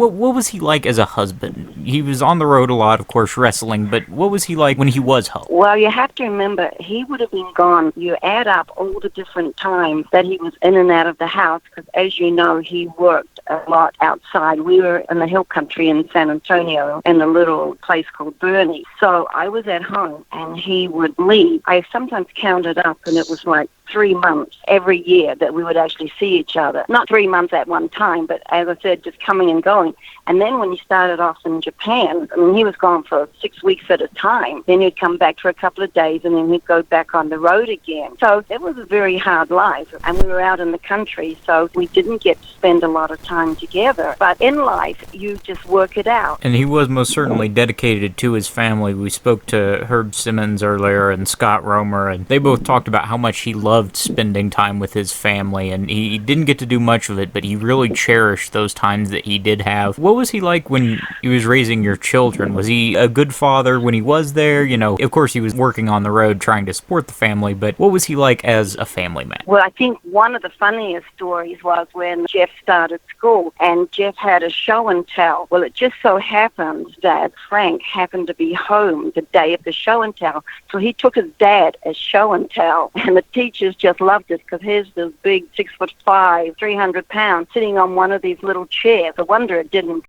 What was he like as a husband? He was on the road a lot, of course, wrestling, but what was he like when he was home? Well, you have to remember, he would have been gone. You add up all the different times that he was in and out of the house, because as you know, he worked a lot outside. We were in the hill country in San Antonio in a little place called Bernie. So I was at home and he would leave. I sometimes counted up and it was like 3 months every year that we would actually see each other. Not 3 months at one time, but as I said, just coming and going. And then when he started off in Japan, I mean, he was gone for 6 weeks at a time. Then he'd come back for a couple of days and then he'd go back on the road again. So it was a very hard life. And we were out in the country, so we didn't get to spend a lot of time together. But in life, you just work it out. And he was most certainly dedicated to his family. We spoke to Herb Simmons earlier and Scott Romer, and they both talked about how much he loved spending time with his family, and he didn't get to do much of it, but he really cherished those times that he did have. What was he like when he was raising your children? Was he a good father when he was there? You know, of course he was working on the road trying to support the family, but what was he like as a family man? Well, I think one of the funniest stories was when Jeff started school, and Jeff had a show and tell. Well, it just so happened that Frank happened to be home the day of the show and tell, so he took his dad as show and tell, and the teachers just loved it because here's this big 6'5", 300 pounds sitting on one of these little chairs. No wonder it didn't